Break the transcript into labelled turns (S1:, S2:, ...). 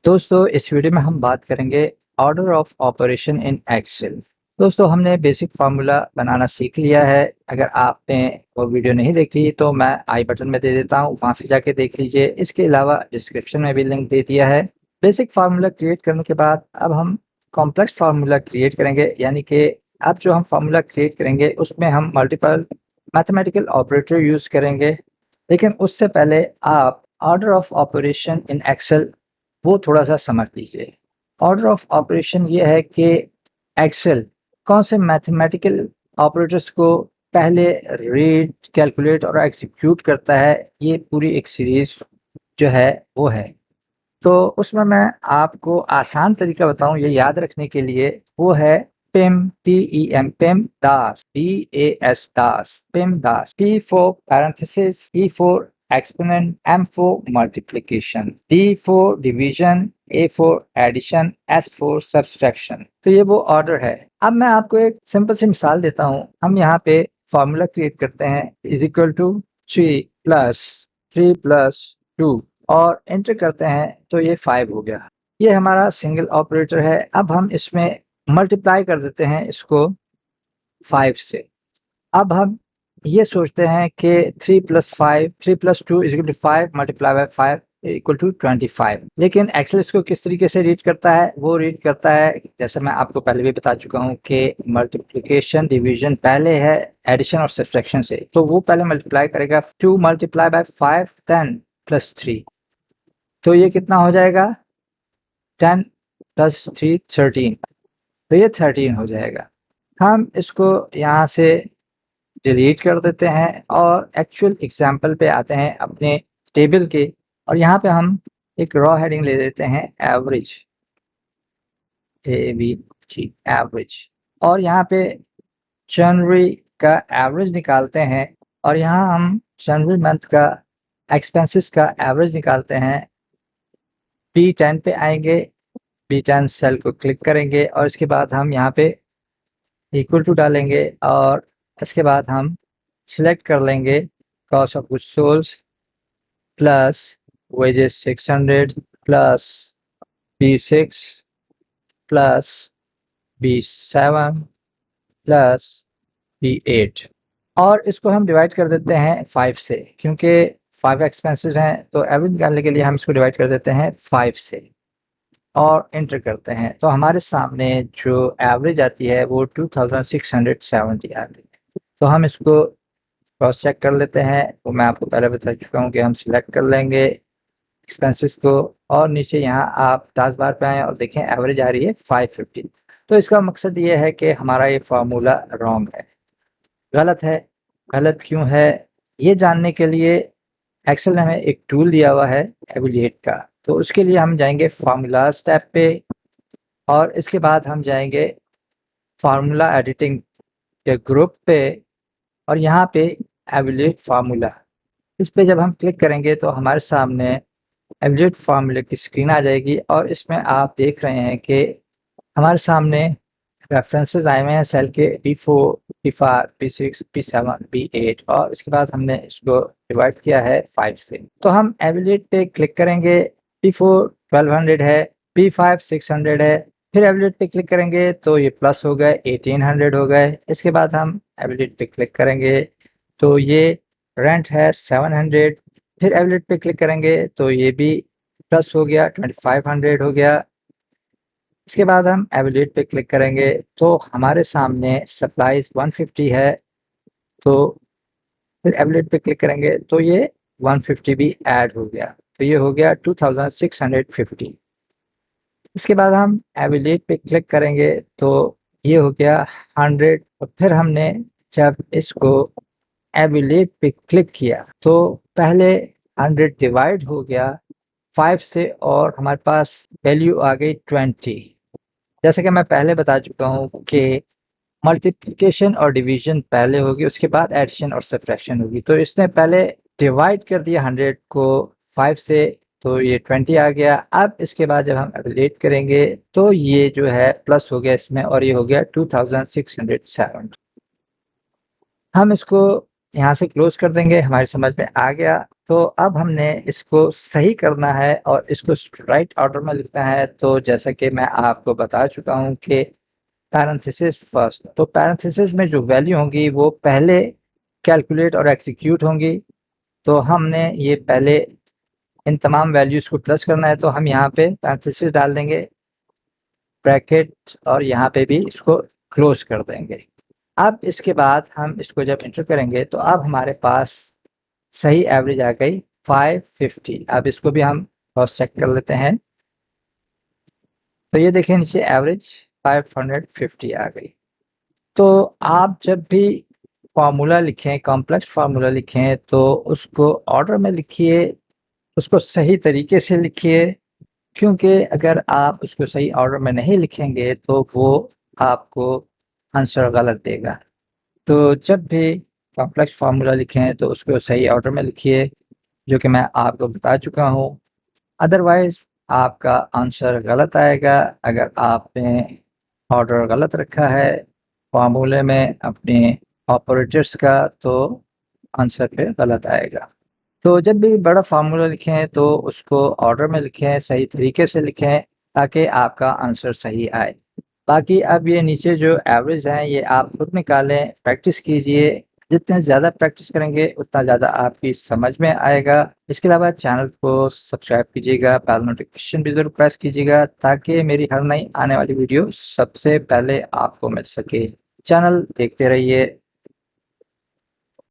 S1: दोस्तों इस वीडियो में हम बात करेंगे order of operation in Excel. दोस्तों हमने बेसिक फार्मूला बनाना सीख लिया है। अगर आपने वो वीडियो नहीं देखी तो मैं आई बटन में दे देता हूँ, वहाँ से जाके देख लीजिए। इसके अलावा डिस्क्रिप्शन में भी लिंक दे दिया है। बेसिक फार्मूला क्रिएट करने के बाद अब हम कॉम्प्लेक्स फार्मूला क्रिएट करेंगे, यानी कि अब जो हम फार्मूला क्रिएट करेंगे उसमें हम मल्टीपल मैथमेटिकल ऑपरेटर यूज़ करेंगे। लेकिन उससे पहले आप order of operation in Excel वो थोड़ा-सा समझ लीजिए। ऑर्डर ऑफ ऑपरेशन ये है कि एक्सेल कौन से मैथमेटिकल ऑपरेटर्स को पहले रीड, कैलकुलेट और एग्जीक्यूट करता है, ये पूरी एक सीरीज़ जो है वो है। तो उसमें मैं आपको आसान तरीका बताऊँ ये याद रखने के लिए, वो है Pym, PEM, PEMDAS, DAS, Das, PEMDAS, P for parenthesis, E for exponent, M for multiplication, D for division, A for addition, S for subtraction। तो ये वो ऑर्डर है। अब मैं आपको एक सिंपल सी मिसाल देता हूँ। हम यहाँ पे फॉर्मूला क्रिएट करते हैं इज इक्वल टू 3 प्लस 2 और एंटर करते हैं तो ये 5 हो गया। ये हमारा सिंगल ऑपरेटर है। अब हम इसमें मल्टीप्लाई कर देते हैं इसको 5 से। अब हम ये सोचते हैं कि 3 plus 2 is equal to 5 multiply by 5 equal to 25। लेकिन एक्सेल इसको किस तरीके से रीड करता है? वो रीड करता है, जैसे मैं आपको पहले भी बता चुका हूँ कि मल्टीप्लिकेशन डिवीजन पहले है एडिशन और सब्ट्रैक्शन से। तो वो पहले मल्टीप्लाई करेगा 2 मल्टीप्लाई बाय 5 10 प्लस 3। तो ये कितना हो जाएगा? 10 प्लस 3 13। तो ये 13 हो जाएगा। हम इसको यहाँ से डिलीट कर देते हैं और एक्चुअल एग्जाम्पल पे आते हैं अपने टेबल के, और यहाँ पे हम एक रॉ हेडिंग ले देते हैं एवरेज, AVG एवरेज, और यहाँ पे जनवरी का एवरेज निकालते हैं और यहाँ हम जनवरी मंथ का एक्सपेंसेस का एवरेज निकालते हैं। B10 पे आएंगे, B10 सेल को क्लिक करेंगे और इसके बाद हम यहाँ पे इक्वल टू डालेंगे और इसके बाद हम सिलेक्ट कर लेंगे cost of goods sold plus wages 600 plus B6 plus B7 plus B8, और इसको हम डिवाइड कर देते हैं 5 से, क्योंकि 5 एक्सपेंसेस हैं तो एवरेज निकालने के लिए हम इसको डिवाइड कर देते हैं 5 से और एंटर करते हैं। तो हमारे सामने जो एवरेज आती है वो 2670 आती है। तो हम इसको क्रॉस चेक कर लेते हैं। वो मैं आपको पहले बता चुका हूँ कि हम सिलेक्ट कर लेंगे एक्सपेंसेस को और नीचे यहाँ आप टास्क बार पे आएँ और देखें एवरेज आ रही है 550। तो इसका मकसद ये है कि हमारा ये फार्मूला रॉन्ग है, गलत है। गलत क्यों है ये जानने के लिए एक्सेल ने हमें एक टूल दिया हुआ है एविलिएट का। तो उसके लिए हम जाएंगे फार्मूलाज टैब पे और इसके बाद हम जाएंगे फार्मूला एडिटिंग के ग्रुप पे और यहाँ पे एविलिएट फार्मूला, इस पे जब हम क्लिक करेंगे तो हमारे सामने एविलिएट फार्मूले की स्क्रीन आ जाएगी और इसमें आप देख रहे हैं कि हमारे सामने रेफरेंसेस आए हुए हैं सेल के B4, B5, B6, B7, B8 और इसके बाद हमने इसको डिवाइड किया है 5 से। तो हम एविलिएट पे क्लिक करेंगे, B4 1200 है, B5 600 है, फिर एविलिएट पे क्लिक करेंगे तो ये प्लस हो गए 1800 हो गए। इसके बाद हम एविलिएट पे क्लिक करेंगे तो ये रेंट है 700, फिर एविलिएट पे क्लिक करेंगे तो ये भी प्लस हो गया 2500 हो गया। इसके बाद हम एविलिएट पे क्लिक करेंगे तो हमारे सामने सप्लाईज 150 है, तो फिर एविलिएट पे क्लिक करेंगे तो ये 150 भी ऐड हो गया, तो ये हो गया 2650। इसके बाद हम एविलिएट पे क्लिक करेंगे तो ये हो गया 100, और फिर हमने जब इसको एविलिएट पे क्लिक किया तो पहले 100 डिवाइड हो गया 5 से और हमारे पास वैल्यू आ गई 20। जैसे कि मैं पहले बता चुका हूँ कि मल्टीप्लिकेशन और डिवीजन पहले होगी, उसके बाद एडिशन और सब्ट्रैक्शन होगी। तो इसने पहले डिवाइड कर दिया 100 को 5 से, तो ये 20 आ गया। अब इसके बाद जब हम एवलेट करेंगे तो ये जो है प्लस हो गया इसमें और ये हो गया 2670। हम इसको यहाँ से क्लोज कर देंगे, हमारी समझ में आ गया। तो अब हमने इसको सही करना है और इसको राइट ऑर्डर में लिखना है। तो जैसा कि मैं आपको बता चुका हूँ कि पैरेंथेसिस फर्स्ट, तो पैरेंथेसिस में जो वैल्यू होंगी वो पहले कैलकुलेट और एग्जीक्यूट होंगी। तो हमने ये पहले इन तमाम वैल्यूज को प्लस करना है, तो हम यहाँ पे पैरेंथेसिस डाल देंगे, ब्रैकेट, और यहाँ पे भी इसको क्लोज कर देंगे। अब इसके बाद हम इसको जब एंटर करेंगे तो अब हमारे पास सही एवरेज आ गई 550। अब इसको भी हम क्रॉस चेक कर लेते हैं। तो ये देखें नीचे एवरेज 550 आ गई। तो आप जब भी फार्मूला लिखें, कॉम्प्लेक्स फार्मूला लिखें, तो उसको ऑर्डर में लिखिए, उसको सही तरीके से लिखिए, क्योंकि अगर आप उसको सही ऑर्डर में नहीं लिखेंगे तो वो आपको आंसर गलत देगा। तो जब भी कॉम्प्लेक्स फार्मूला लिखें तो उसको सही ऑर्डर में लिखिए, जो कि मैं आपको बता चुका हूँ। अदरवाइज आपका आंसर गलत आएगा। अगर आपने ऑर्डर गलत रखा है फार्मूले में अपने ऑपरेटर्स का, तो आंसर पे गलत आएगा। तो जब भी बड़ा फार्मूला लिखें तो उसको ऑर्डर में लिखें, सही तरीके से लिखें, ताकि आपका आंसर सही आए। बाकी अब ये नीचे जो एवरेज हैं ये आप खुद निकालें, प्रैक्टिस कीजिए। जितने ज़्यादा प्रैक्टिस करेंगे उतना ज़्यादा आपकी समझ में आएगा। इसके अलावा चैनल को सब्सक्राइब कीजिएगा, बेल नोटिफिकेशन भी ज़रूर प्रेस कीजिएगा, ताकि मेरी हर नई आने वाली वीडियो सबसे पहले आपको मिल सके। चैनल देखते रहिए।